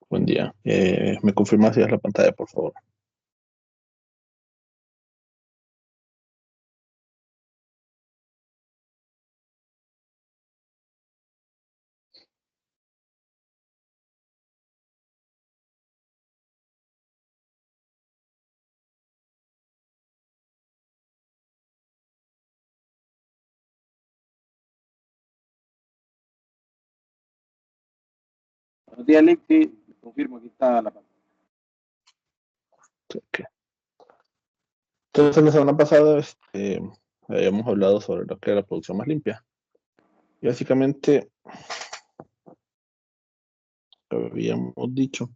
Buen día. ¿Me confirma si es la pantalla, por favor? Buenos días, Lexi. Confirmo, aquí está la pantalla. Sí, ok. Entonces, la semana pasada habíamos hablado sobre lo que era la producción más limpia. Y básicamente habíamos dicho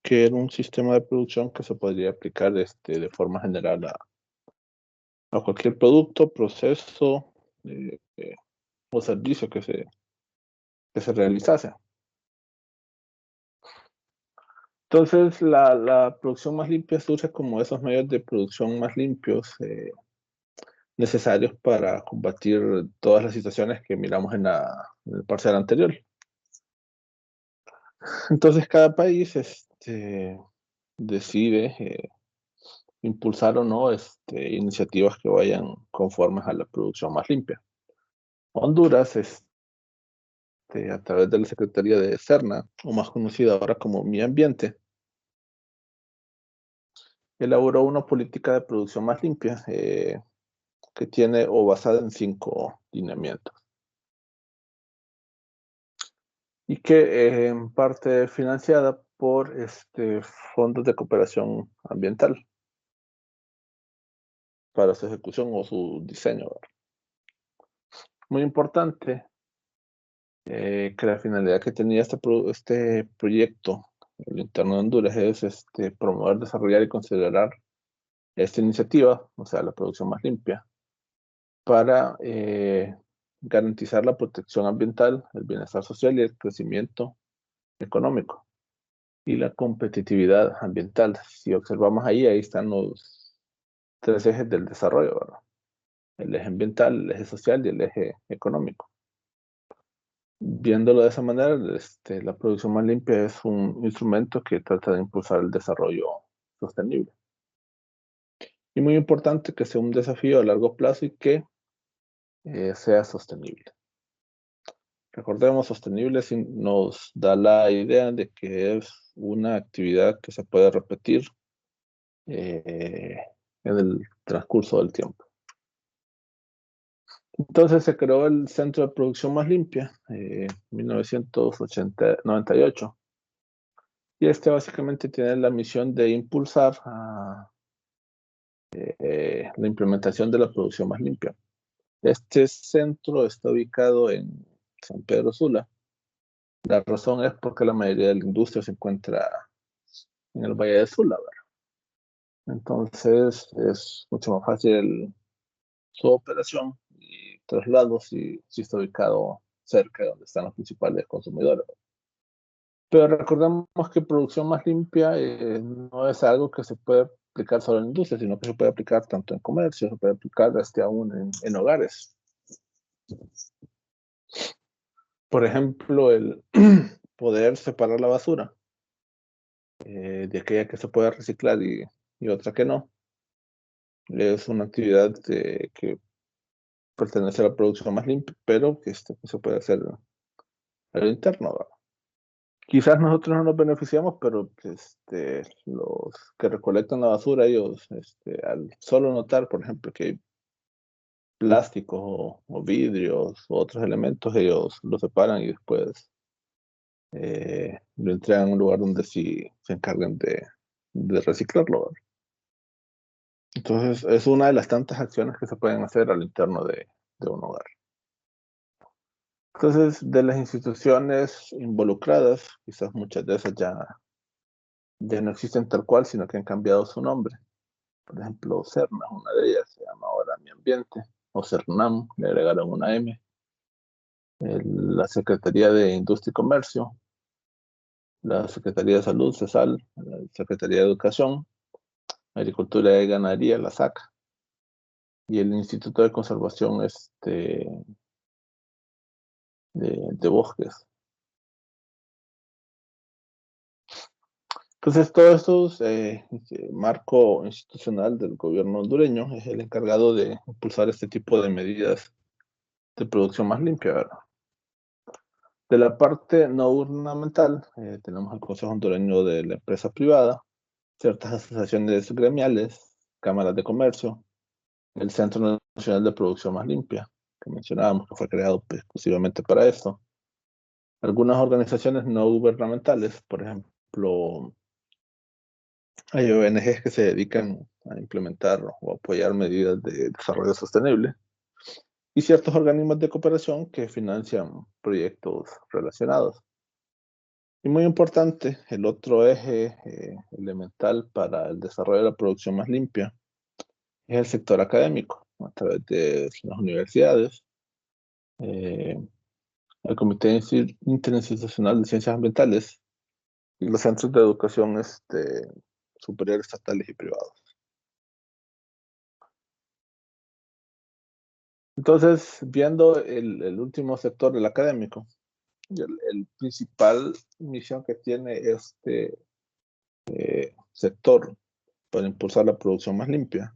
que era un sistema de producción que se podría aplicar de forma general a cualquier producto, proceso o servicio que se realizase. Entonces, la producción más limpia surge como esos medios de producción más limpios necesarios para combatir todas las situaciones que miramos en el parcial anterior. Entonces, cada país decide impulsar o no iniciativas que vayan conformes a la producción más limpia. Honduras, a través de la Secretaría de Serna, o más conocida ahora como Mi Ambiente, elaboró una política de producción más limpia que tiene o basada en 5 lineamientos y que en parte financiada por fondos de cooperación ambiental para su ejecución o su diseño. Muy importante que la finalidad que tenía este proyecto, el interno de Honduras, es promover, desarrollar y considerar esta iniciativa, o sea, la producción más limpia, para garantizar la protección ambiental, el bienestar social y el crecimiento económico y la competitividad ambiental. Si observamos ahí están los 3 ejes del desarrollo, ¿verdad? El eje ambiental, el eje social y el eje económico. Viéndolo de esa manera, la producción más limpia es un instrumento que trata de impulsar el desarrollo sostenible. Y muy importante que sea un desafío a largo plazo y que sea sostenible. Recordemos, sostenible nos da la idea de que es una actividad que se puede repetir en el transcurso del tiempo. Entonces se creó el Centro de Producción Más Limpia en 1998 y básicamente tiene la misión de impulsar la implementación de la producción más limpia. Este centro está ubicado en San Pedro Sula. La razón es porque la mayoría de la industria se encuentra en el Valle de Sula, ¿verdad? Entonces es mucho más fácil su operación y traslado si está ubicado cerca de donde están los principales consumidores. Pero recordemos que producción más limpia no es algo que se puede aplicar solo en industria, sino que se puede aplicar tanto en comercio, se puede aplicar aún en hogares. Por ejemplo, el poder separar la basura de aquella que se puede reciclar y otra que no, es una actividad que pertenece a la producción más limpia, pero que se puede hacer a lo interno, ¿verdad? Quizás nosotros no nos beneficiamos, pero los que recolectan la basura, ellos, al solo notar, por ejemplo, que hay plásticos o vidrios u otros elementos, ellos lo separan y después lo entregan a un lugar donde sí se encargan de reciclarlo, ¿verdad? Entonces, es una de las tantas acciones que se pueden hacer al interno de un hogar. Entonces, de las instituciones involucradas, quizás muchas de esas ya no existen tal cual, sino que han cambiado su nombre. Por ejemplo, CERNA, una de ellas, se llama ahora Mi Ambiente, o CERNAM, le agregaron una M. La Secretaría de Industria y Comercio, la Secretaría de Salud, CESAL, la Secretaría de Educación, Agricultura y Ganadería, la SAC, y el Instituto de Conservación de Bosques. Entonces, todo esto, marco institucional del gobierno hondureño es el encargado de impulsar este tipo de medidas de producción más limpia, ¿verdad? De la parte no gubernamental, tenemos el Consejo Hondureño de la Empresa Privada, ciertas asociaciones gremiales, cámaras de comercio, el Centro Nacional de Producción Más Limpia, que mencionábamos que fue creado exclusivamente para esto. Algunas organizaciones no gubernamentales, por ejemplo, hay ONGs que se dedican a implementar o apoyar medidas de desarrollo sostenible y ciertos organismos de cooperación que financian proyectos relacionados. Y muy importante, el otro eje elemental para el desarrollo de la producción más limpia es el sector académico, a través de las universidades, eh, el Comité Interinstitucional de Ciencias Ambientales y los centros de educación superior estatales y privados. Entonces, viendo el último sector, el académico, el principal misión que tiene este sector para impulsar la producción más limpia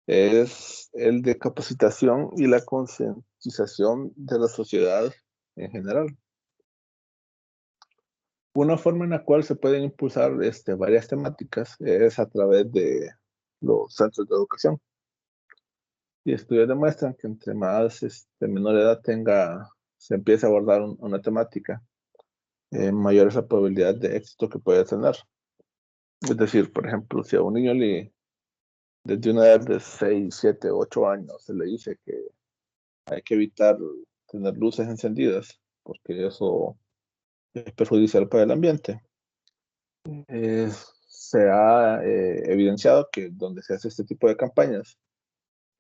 es el de capacitación y la concientización de la sociedad en general. Una forma en la cual se pueden impulsar varias temáticas es a través de los centros de educación. Y estudios demuestran que entre más menor edad se empiece a abordar una temática, mayor es la probabilidad de éxito que puede tener. Es decir, por ejemplo, si a un niño desde una edad de 6, 7, 8 años se le dice que hay que evitar tener luces encendidas, porque eso es perjudicial para el ambiente. Se ha evidenciado que donde se hace este tipo de campañas,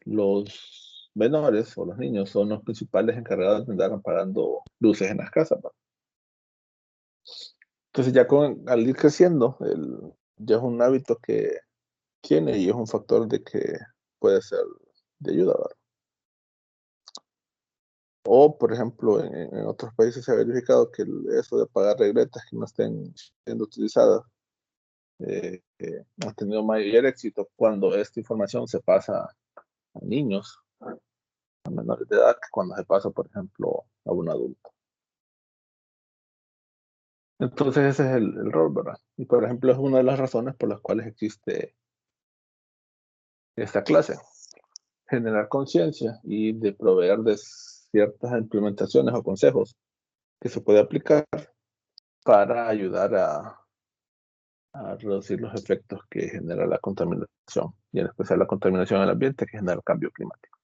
los menores o los niños son los principales encargados de andar apagando luces en las casas, ¿no? Entonces ya al ir creciendo, ya es un hábito que tiene y es un factor de que puede ser de ayuda, ¿verdad? O, por ejemplo, en otros países se ha verificado que eso de apagar regletas que no estén siendo utilizadas ha tenido mayor éxito cuando esta información se pasa a niños, a menores de edad, que cuando se pasa, por ejemplo, a un adulto. Entonces ese es el rol, ¿verdad? Y por ejemplo es una de las razones por las cuales existe esta clase, generar conciencia y de proveer de ciertas implementaciones o consejos que se puede aplicar para ayudar a reducir los efectos que genera la contaminación, y en especial la contaminación del ambiente que genera el cambio climático.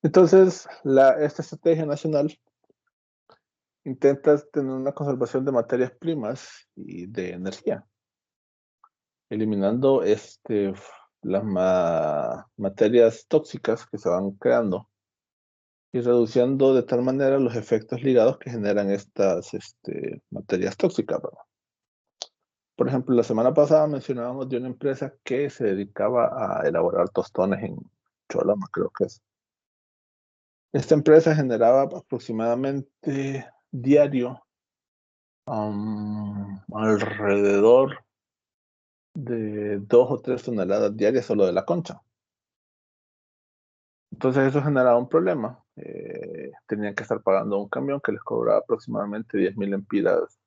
Entonces, esta estrategia nacional intenta tener una conservación de materias primas y de energía, eliminando las materias tóxicas que se van creando y reduciendo de tal manera los efectos ligados que generan estas materias tóxicas, ¿verdad? Por ejemplo, la semana pasada mencionábamos de una empresa que se dedicaba a elaborar tostones en Choloma, creo que es. Esta empresa generaba aproximadamente diario alrededor de 2 o 3 toneladas diarias solo de la concha. Entonces eso generaba un problema. Tenían que estar pagando un camión que les cobraba aproximadamente 10,000 lempiras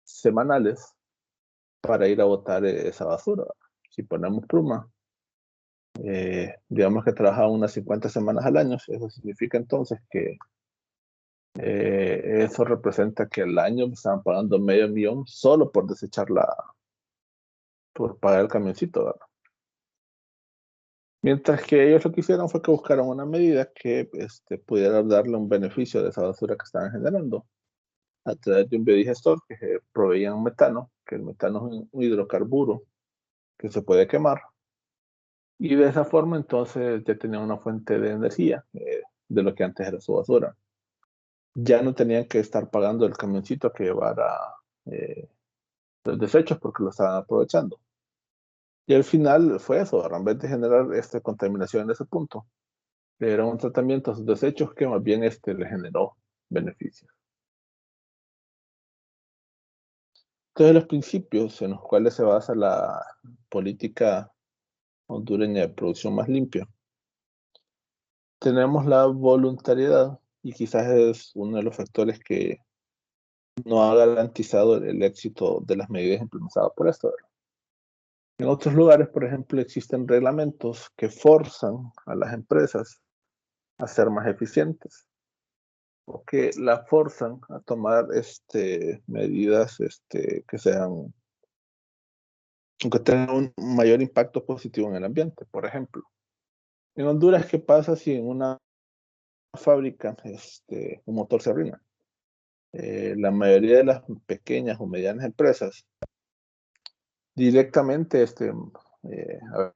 semanales para ir a botar esa basura. Si ponemos pluma, digamos que trabajaban unas 50 semanas al año, eso significa entonces que eso representa que al año estaban pagando $500,000 solo por por pagar el camioncito, ¿verdad? Mientras que ellos lo que hicieron fue que buscaron una medida que pudiera darle un beneficio de esa basura que estaban generando a través de un biodigestor que proveía un metano, que el metano es un hidrocarburo que se puede quemar. Y de esa forma entonces ya tenían una fuente de energía de lo que antes era su basura. Ya no tenían que estar pagando el camioncito que llevara eh, los desechos porque lo estaban aprovechando. Y al final fue eso, en vez de generar esta contaminación en ese punto, era un tratamiento a sus desechos que más bien le generó beneficios. Entonces, los principios en los cuales se basa la política hondureña de producción más limpia. Tenemos la voluntariedad, y quizás es uno de los factores que no ha garantizado el éxito de las medidas implementadas por esto. En otros lugares, por ejemplo, existen reglamentos que forzan a las empresas a ser más eficientes o que la forzan a tomar medidas que sean, que tengan un mayor impacto positivo en el ambiente. Por ejemplo, en Honduras, ¿qué pasa si en una fábrica un motor se arruina? La mayoría de las pequeñas o medianas empresas directamente a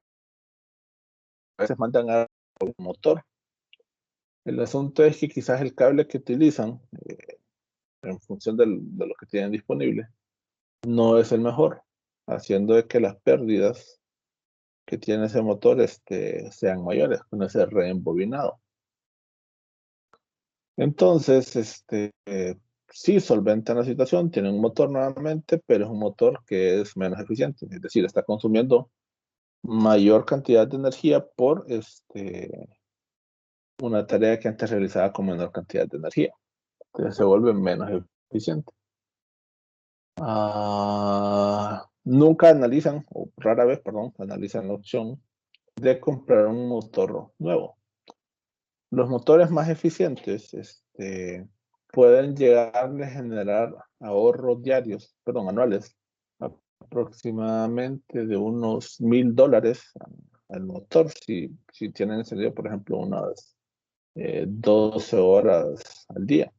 veces mandan a un motor. El asunto es que quizás el cable que utilizan en función de lo que tienen disponible no es el mejor, haciendo de que las pérdidas que tiene ese motor sean mayores con ese reembobinado. Entonces, sí solventan la situación, tienen un motor nuevamente, pero es un motor que es menos eficiente, es decir, está consumiendo mayor cantidad de energía por una tarea que antes realizaba con menor cantidad de energía. Entonces se vuelve menos eficiente. Nunca analizan, o rara vez, perdón, analizan la opción de comprar un motor nuevo. Los motores más eficientes pueden llegar a generar ahorros diarios, perdón, anuales, aproximadamente de unos $1,000 al motor, si tienen encendido, por ejemplo, unas 12 horas al día.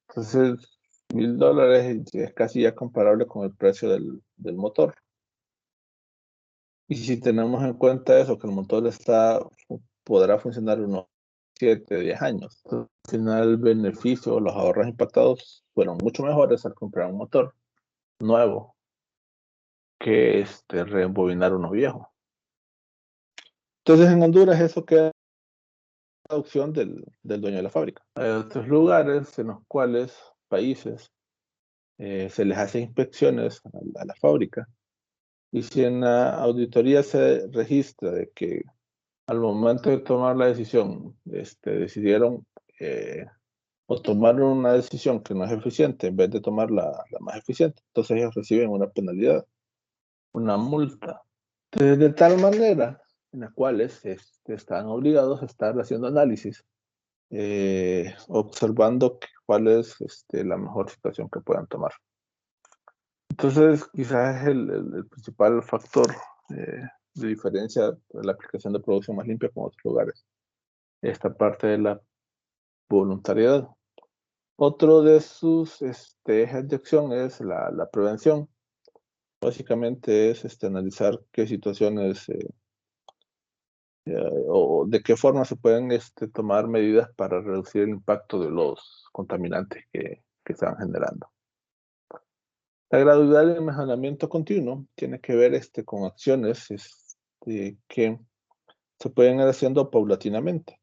Entonces, $1,000 es casi ya comparable con el precio del motor. Y si tenemos en cuenta eso, que el motor podrá funcionar unos 7, 10 años. Al final, el beneficio, los ahorros impactados fueron mucho mejores al comprar un motor nuevo que reembobinar uno viejo. Entonces, en Honduras eso queda la opción del dueño de la fábrica. Hay otros lugares en los cuales países se les hace inspecciones a la fábrica, y si en la auditoría se registra de que al momento de tomar la decisión decidieron o tomaron una decisión que no es eficiente en vez de tomar la más eficiente, entonces ellos reciben una penalidad, una multa. Entonces, de tal manera en la cual están obligados a estar haciendo análisis, observando cuál es la mejor situación que puedan tomar. Entonces, quizás es el principal factor de diferencia de la aplicación de producción más limpia con otros lugares. Esta parte de la voluntariedad. Otro de sus ejes de acción es la prevención. Básicamente es analizar qué situaciones o de qué forma se pueden tomar medidas para reducir el impacto de los contaminantes que se van generando. La gradualidad del mejoramiento continuo tiene que ver con acciones que se pueden ir haciendo paulatinamente.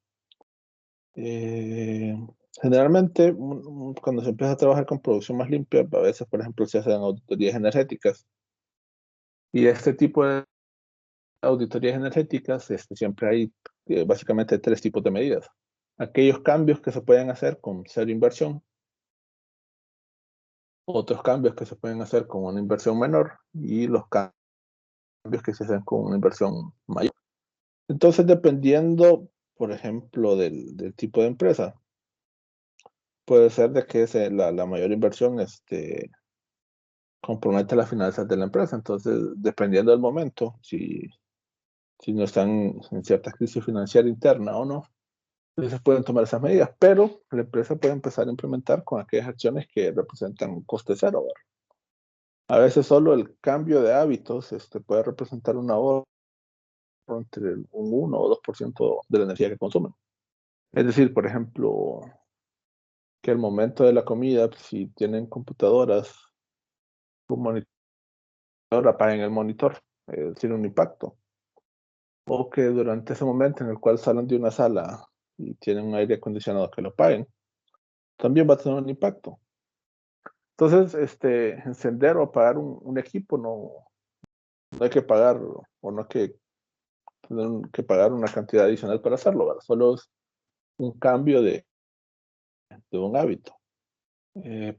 Generalmente, cuando se empieza a trabajar con producción más limpia, a veces, por ejemplo, se hacen auditorías energéticas. Y este tipo de auditorías energéticas, siempre hay básicamente 3 tipos de medidas. Aquellos cambios que se pueden hacer con cero inversión, otros cambios que se pueden hacer con una inversión menor, y los cambios que se hacen con una inversión mayor. Entonces, dependiendo, por ejemplo, del tipo de empresa, puede ser de que la mayor inversión compromete las finanzas de la empresa. Entonces, dependiendo del momento, si no están en cierta crisis financiera interna o no, entonces pueden tomar esas medidas, pero la empresa puede empezar a implementar con aquellas acciones que representan un coste cero. A veces solo el cambio de hábitos puede representar un ahorro entre un 1 o 2% de la energía que consumen. Es decir, por ejemplo, que al momento de la comida, si tienen computadoras, un monitor, apaguen el monitor, tiene un impacto. O que durante ese momento en el cual salen de una sala y tienen un aire acondicionado, que lo paguen, también va a tener un impacto. Entonces, encender o apagar un equipo no hay que pagar o no hay que tener que pagar una cantidad adicional para hacerlo, ¿verdad? Solo es un cambio de un hábito.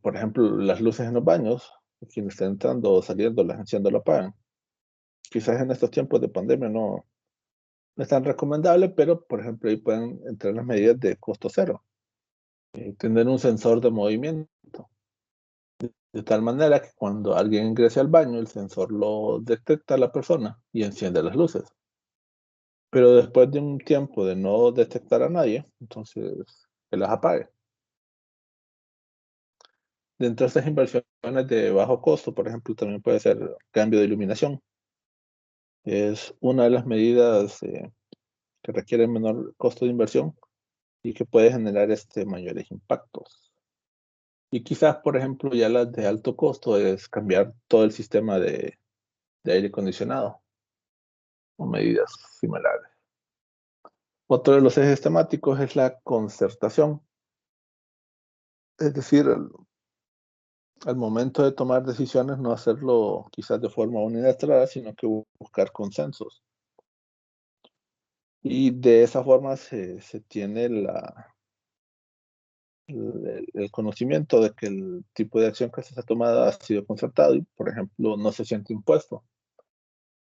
Por ejemplo, las luces en los baños, quienes estén entrando o saliendo, las encienden o lo apagan. Quizás en estos tiempos de pandemia no es tan recomendable, pero por ejemplo ahí pueden entrar las medidas de costo cero. Tener un sensor de movimiento, de tal manera que cuando alguien ingrese al baño, el sensor lo detecta a la persona y enciende las luces. Pero después de un tiempo de no detectar a nadie, entonces que las apague. Dentro de estas inversiones de bajo costo, por ejemplo, también puede ser cambio de iluminación. Es una de las medidas que requieren menor costo de inversión y que puede generar mayores impactos. Y quizás, por ejemplo, ya las de alto costo es cambiar todo el sistema de aire acondicionado o medidas similares. Otro de los ejes temáticos es la concertación, es decir, al momento de tomar decisiones no hacerlo quizás de forma unilateral, sino que buscar consensos. Y de esa forma se tiene el conocimiento de que el tipo de acción que se ha tomado ha sido concertado y, por ejemplo, no se siente impuesto.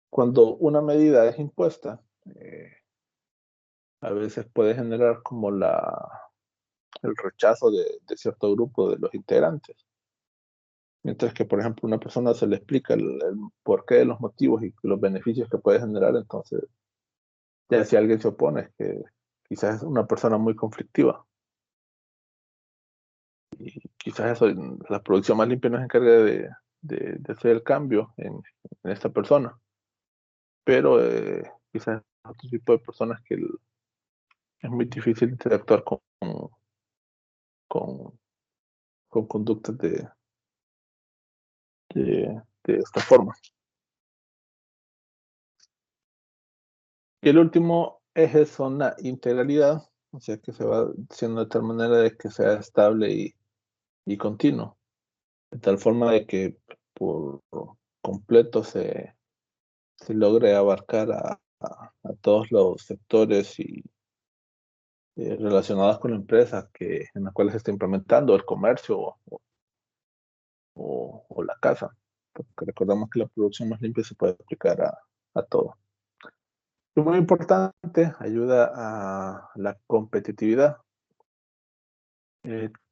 Cuando una medida es impuesta, a veces puede generar como el rechazo de cierto grupo de los integrantes. Mientras que, por ejemplo, una persona se le explica el porqué de los motivos y los beneficios que puede generar, entonces, ya si alguien se opone, es que quizás es una persona muy conflictiva. Y quizás eso, la producción más limpia nos encarga de hacer el cambio en esta persona. Pero quizás otro tipo de personas que es muy difícil interactuar con, con conductas de esta forma. Y el último eje son la integralidad, o sea que se va haciendo de tal manera de que sea estable y continuo, de tal forma de que por completo se logre abarcar a todos los sectores y relacionados con la empresa en la cual se está implementando, el comercio o la casa. Porque recordamos que la producción más limpia se puede aplicar a todo. Es muy importante, ayuda a la competitividad,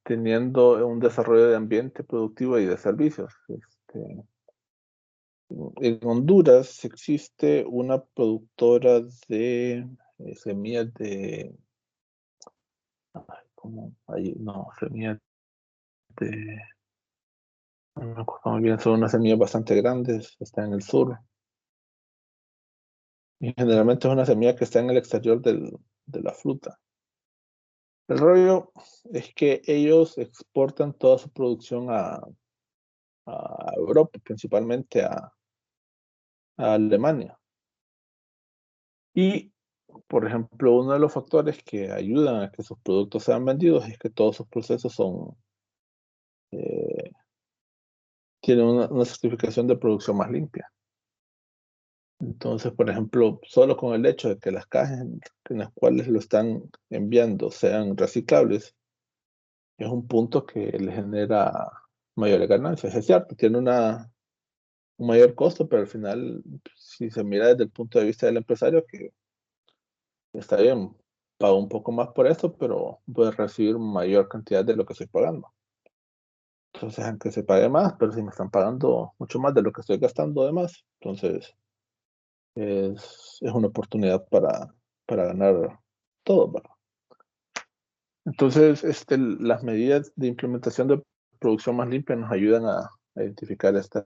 teniendo un desarrollo de ambiente productivo y de servicios. En Honduras existe una productora de semillas de, ¿cómo? Ahí, no, semillas de, no me acuerdo muy bien, son unas semillas bastante grandes, está en el sur. Y generalmente es una semilla que está en el exterior de la fruta. El rollo es que ellos exportan toda su producción a Europa, principalmente a Alemania. Y, por ejemplo, uno de los factores que ayudan a que sus productos sean vendidos es que todos sus procesos eh, tienen una certificación de producción más limpia. Entonces, por ejemplo, solo con el hecho de que las cajas en las cuales lo están enviando sean reciclables, es un punto que le genera mayores ganancias. Es cierto, tiene un mayor costo, pero al final, si se mira desde el punto de vista del empresario, que está bien, pago un poco más por esto, pero voy a recibir mayor cantidad de lo que estoy pagando. Entonces, aunque se pague más, pero si me están pagando mucho más de lo que estoy gastando además, entonces es una oportunidad para ganar todo, ¿verdad? Entonces, las medidas de implementación de producción más limpia nos ayudan a identificar esta.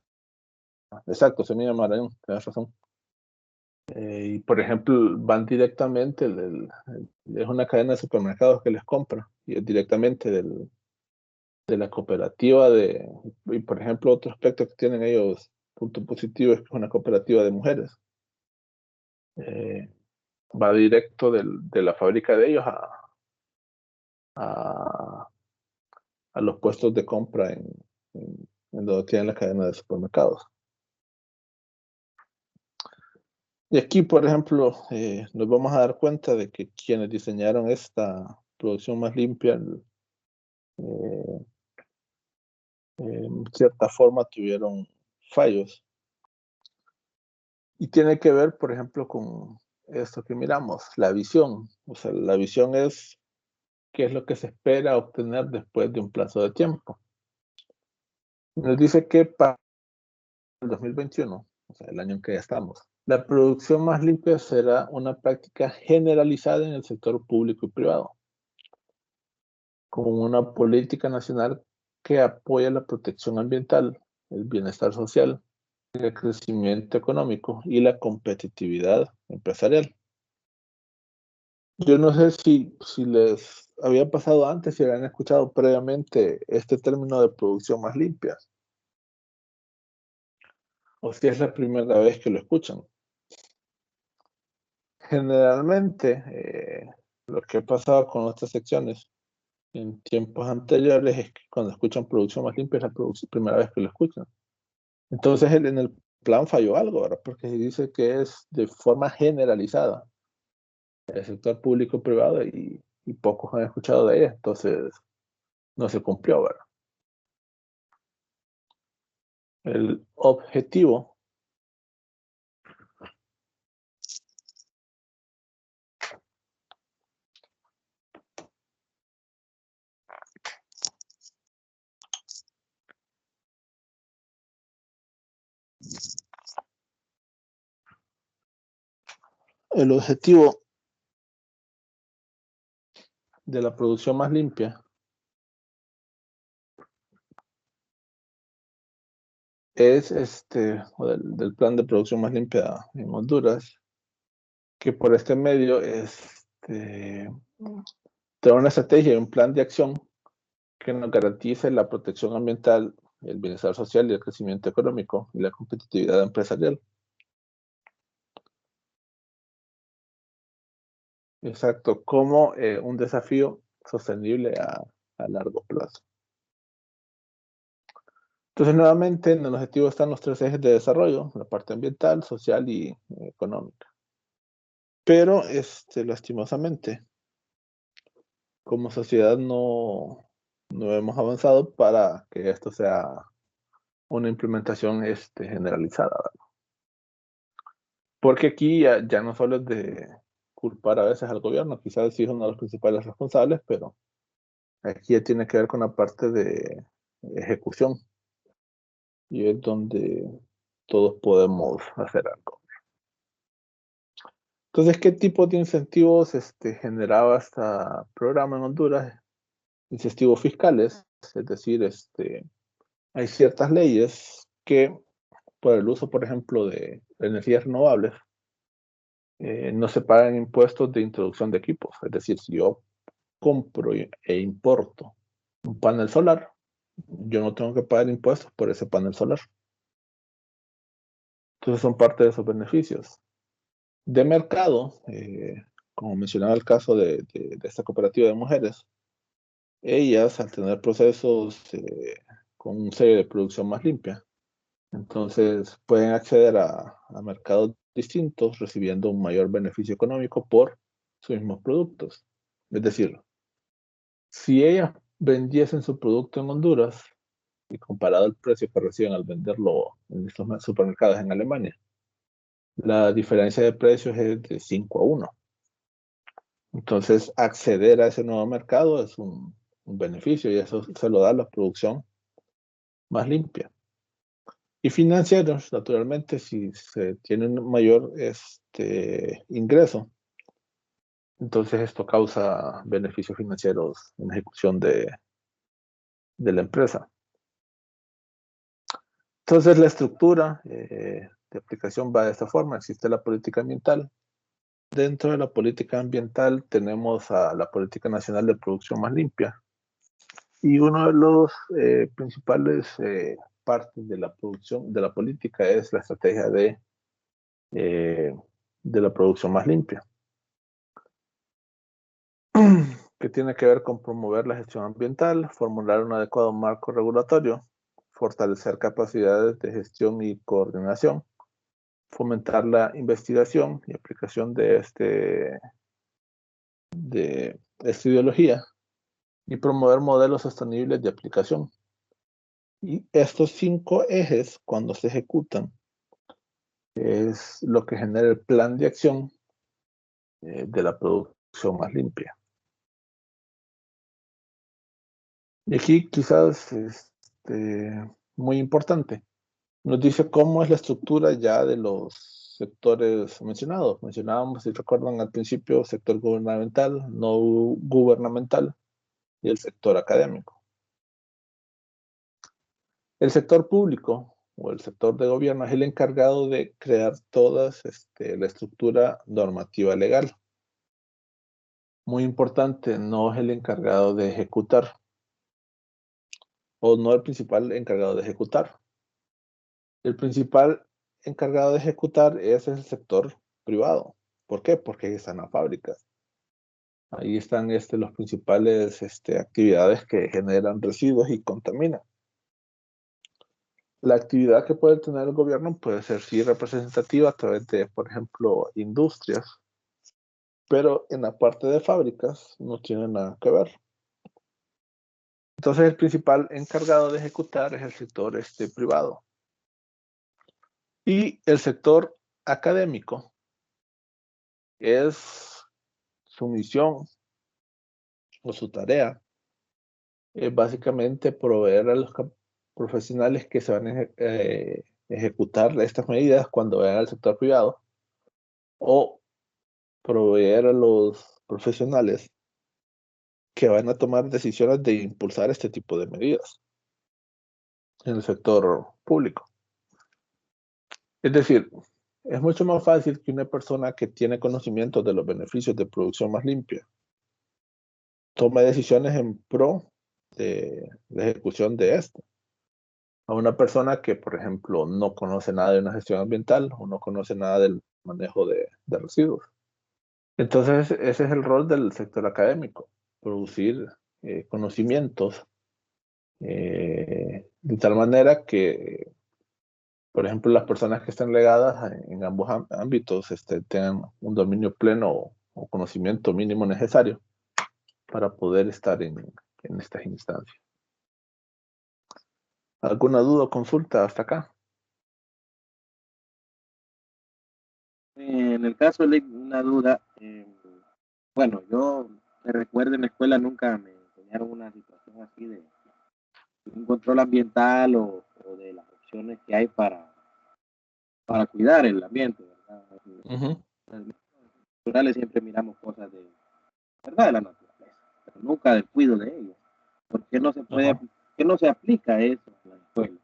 Exacto, semilla marrón, tienes razón. Y por ejemplo, van directamente, es una cadena de supermercados que les compra y es directamente de la cooperativa y por ejemplo, otro aspecto que tienen ellos, punto positivo, es que es una cooperativa de mujeres. Eh, Va directo de la fábrica de ellos a, a los puestos de compra en cuando tienen la cadena de supermercados. Y aquí, por ejemplo, nos vamos a dar cuenta de que quienes diseñaron esta producción más limpia, en cierta forma tuvieron fallos. Y tiene que ver, por ejemplo, con esto que miramos, la visión. O sea, la visión es qué es lo que se espera obtener después de un plazo de tiempo. Nos dice que para el 2021, o sea, el año en que ya estamos, la producción más limpia será una práctica generalizada en el sector público y privado, con una política nacional que apoya la protección ambiental, el bienestar social, el crecimiento económico y la competitividad empresarial. Yo no sé si les había pasado antes, si habían escuchado previamente este término de producción más limpia, o si es la primera vez que lo escuchan. Generalmente, lo que ha pasado con otras secciones en tiempos anteriores es que cuando escuchan producción más limpia es la primera vez que lo escuchan. Entonces en el plan falló algo, ¿verdad? Porque dice que es de forma generalizada el sector público privado y pocos han escuchado de ella, entonces no se cumplió, ¿verdad? El objetivo el objetivo de la producción más limpia es del plan de producción más limpia en Honduras, que por este medio tener una estrategia y un plan de acción que nos garantice la protección ambiental, el bienestar social y el crecimiento económico y la competitividad empresarial. Exacto, como un desafío sostenible a largo plazo. Entonces, nuevamente, en el objetivo están los tres ejes de desarrollo, la parte ambiental, social y económica. Pero, lastimosamente, como sociedad no hemos avanzado para que esto sea una implementación generalizada, ¿verdad? Porque aquí ya no solo es de culpar a veces al gobierno, quizás sí es uno de los principales responsables, pero aquí ya tiene que ver con la parte de ejecución y es donde todos podemos hacer algo. Entonces, ¿qué tipo de incentivos generaba este programa en Honduras? Incentivos fiscales, es decir, hay ciertas leyes que por el uso, por ejemplo, de energías renovables, no se pagan impuestos de introducción de equipos. Es decir, si yo compro e importo un panel solar, yo no tengo que pagar impuestos por ese panel solar. Entonces son parte de esos beneficios. De mercado, como mencionaba el caso de esta cooperativa de mujeres, ellas al tener procesos con un sello de producción más limpia, entonces pueden acceder a mercados distintos recibiendo un mayor beneficio económico por sus mismos productos. Es decir, si ellas vendiesen su producto en Honduras y comparado al precio que reciben al venderlo en estos supermercados en Alemania, la diferencia de precios es de 5-1. Entonces, acceder a ese nuevo mercado es un beneficio y eso se lo da la producción más limpia. Y financieros, naturalmente, si se tiene un mayor ingreso, entonces esto causa beneficios financieros en ejecución de la empresa. Entonces, la estructura de aplicación va de esta forma. Existe la política ambiental. Dentro de la política ambiental tenemos a la Política Nacional de Producción Más Limpia. Y uno de los principales partes de la producción, de la política, es la estrategia de la producción más limpia, que tiene que ver con promover la gestión ambiental, formular un adecuado marco regulatorio, fortalecer capacidades de gestión y coordinación, fomentar la investigación y aplicación de esta ideología y promover modelos sostenibles de aplicación. Y estos 5 ejes, cuando se ejecutan, es lo que genera el plan de acción de la producción más limpia. Y aquí quizás muy importante, nos dice cómo es la estructura ya de los sectores mencionados. Mencionábamos, si recuerdan al principio, sector gubernamental, no gubernamental y el sector académico. El sector público o el sector de gobierno es el encargado de crear toda la estructura normativa legal. Muy importante, no es el encargado de ejecutar o no el principal encargado de ejecutar. El principal encargado de ejecutar es el sector privado. ¿Por qué? Porque ahí están las fábricas. Ahí están los principales actividades que generan residuos y contaminan. La actividad que puede tener el gobierno puede ser sí representativa a través de, por ejemplo, industrias, pero en la parte de fábricas no tiene nada que ver. Entonces el principal encargado de ejecutar es el sector privado. Y el sector académico es su misión o su tarea, es básicamente proveer a los profesionales que se van a ejecutar estas medidas cuando vayan al sector privado, o proveer a los profesionales que van a tomar decisiones de impulsar este tipo de medidas en el sector público. Es decir, es mucho más fácil que una persona que tiene conocimiento de los beneficios de producción más limpia tome decisiones en pro de la ejecución de esto, a una persona que, por ejemplo, no conoce nada de una gestión ambiental o no conoce nada del manejo de residuos. Entonces, ese es el rol del sector académico, producir conocimientos de tal manera que, por ejemplo, las personas que están legadas en ambos ámbitos tengan un dominio pleno o conocimiento mínimo necesario para poder estar en estas instancias. ¿Alguna duda o consulta hasta acá? En el caso de una duda, bueno, yo me recuerdo en la escuela nunca me enseñaron una situación así de un control ambiental o de las opciones que hay para cuidar el ambiente, ¿verdad? Uh-huh. Las naturales siempre miramos cosas de, ¿verdad? De la naturaleza, pero nunca del cuidado de ellas. ¿Por qué no se puede, Uh-huh. qué no se aplica eso en la escuela?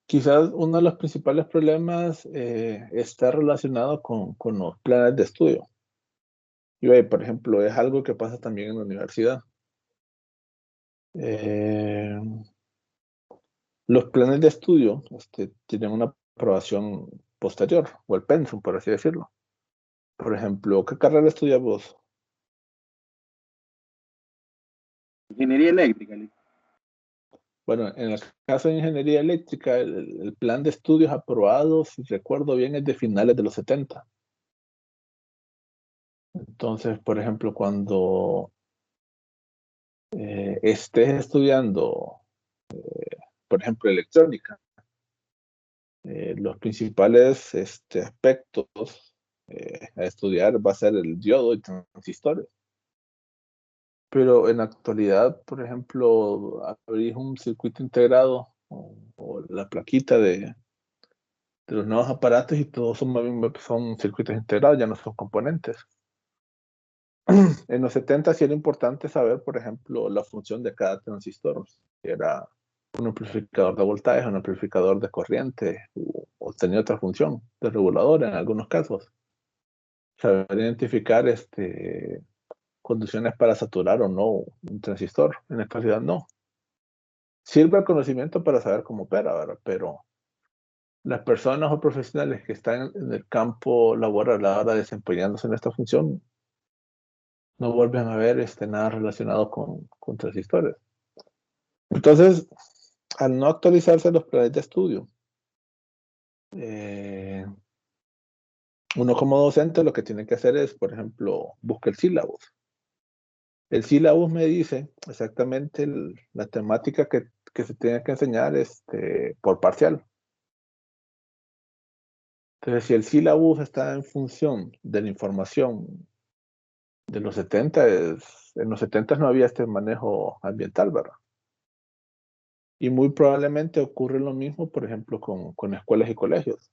Quizás uno de los principales problemas está relacionado con los planes de estudio. Y, por ejemplo, es algo que pasa también en la universidad. Los planes de estudio tienen una aprobación posterior, o el pensum, por así decirlo. Por ejemplo, ¿qué carrera estudias vos? Ingeniería eléctrica. Bueno, en el caso de ingeniería eléctrica, el plan de estudios aprobado, si recuerdo bien, es de finales de los 70. Entonces, por ejemplo, cuando estés estudiando, por ejemplo, electrónica, los principales aspectos a estudiar va a ser el diodo y transistores. Pero en la actualidad, por ejemplo, abrís un circuito integrado o la plaquita de los nuevos aparatos y todos son circuitos integrados, ya no son componentes. En los 70 sí era importante saber, por ejemplo, la función de cada transistor. Si era un amplificador de voltaje, un amplificador de corriente, o tenía otra función de regulador en algunos casos. Saber identificar condiciones para saturar o no un transistor. En la actualidad no. Sirve el conocimiento para saber cómo opera, ¿verdad? Pero las personas o profesionales que están en el campo laboral ahora desempeñándose en esta función no vuelven a ver nada relacionado con transistores. Entonces, al no actualizarse los planes de estudio, uno como docente lo que tiene que hacer es, por ejemplo, busca el sílabus. El sílabus me dice exactamente la temática que se tiene que enseñar por parcial. Entonces, si el sílabus está en función de la información de los 70, en los 70 no había este manejo ambiental, ¿verdad? Y muy probablemente ocurre lo mismo, por ejemplo, con escuelas y colegios.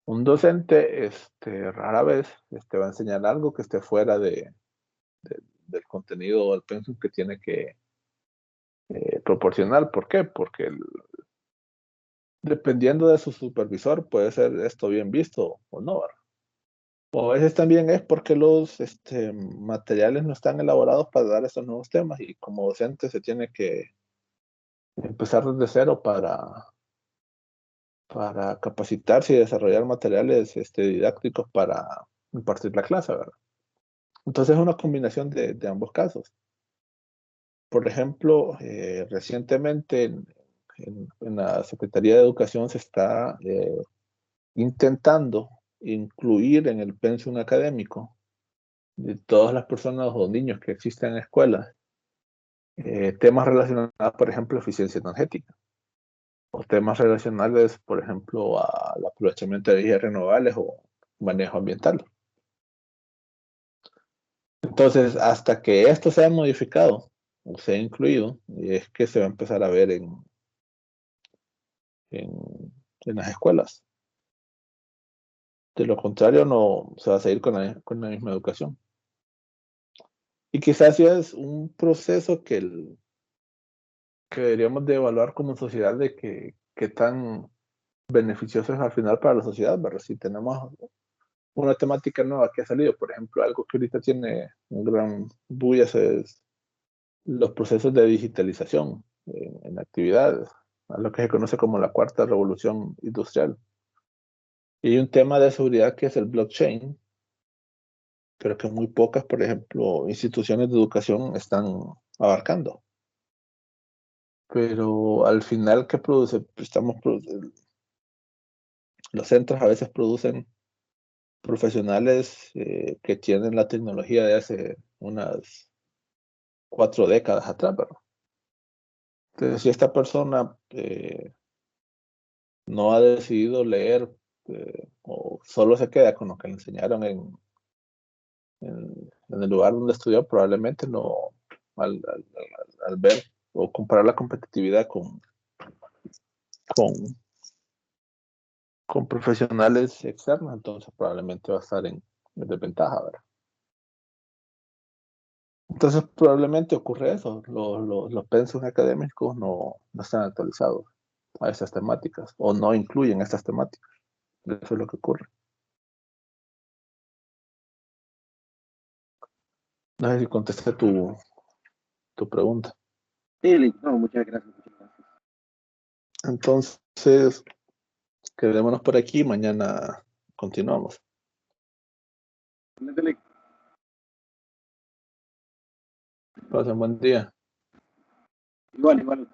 Un docente rara vez va a enseñar algo que esté fuera del contenido o del pensum que tiene que proporcionar. ¿Por qué? Porque dependiendo de su supervisor puede ser esto bien visto o no, ¿verdad? O a veces también es porque los materiales no están elaborados para dar estos nuevos temas y como docente se tiene que empezar desde cero para capacitarse y desarrollar materiales didácticos para impartir la clase, ¿verdad? Entonces es una combinación de ambos casos. Por ejemplo, recientemente en la Secretaría de Educación se está intentando incluir en el pensum académico de todas las personas o niños que existen en escuelas temas relacionados, por ejemplo, a eficiencia energética o temas relacionados, por ejemplo, al aprovechamiento de energías renovables o manejo ambiental. Entonces, hasta que esto sea modificado o sea incluido, es que se va a empezar a ver en, en las escuelas. De lo contrario, no se va a seguir con la misma educación. Y quizás ya es un proceso que deberíamos de evaluar como sociedad de qué tan beneficioso es al final para la sociedad, ¿verdad? Si tenemos una temática nueva que ha salido, por ejemplo, algo que ahorita tiene un gran bullas es los procesos de digitalización en actividades, a lo que se conoce como la cuarta revolución industrial. Y hay un tema de seguridad que es el blockchain, pero que muy pocas, por ejemplo, instituciones de educación están abarcando. Pero al final, ¿qué produce? Los centros a veces producen profesionales que tienen la tecnología de hace unas 4 décadas atrás, ¿verdad? Entonces, si esta persona no ha decidido leer o solo se queda con lo que le enseñaron en el lugar donde estudió, probablemente no, al ver o comparar la competitividad con, con profesionales externos, entonces probablemente va a estar en desventaja, ¿verdad? Entonces probablemente ocurre eso, los pensos académicos no están actualizados a estas temáticas o no incluyen estas temáticas. Eso es lo que ocurre. No sé si contesté tu pregunta. Sí, no, muchas gracias, muchas gracias. Entonces, quedémonos por aquí, mañana continuamos. Métele. Pasen buen día. Igual, igual.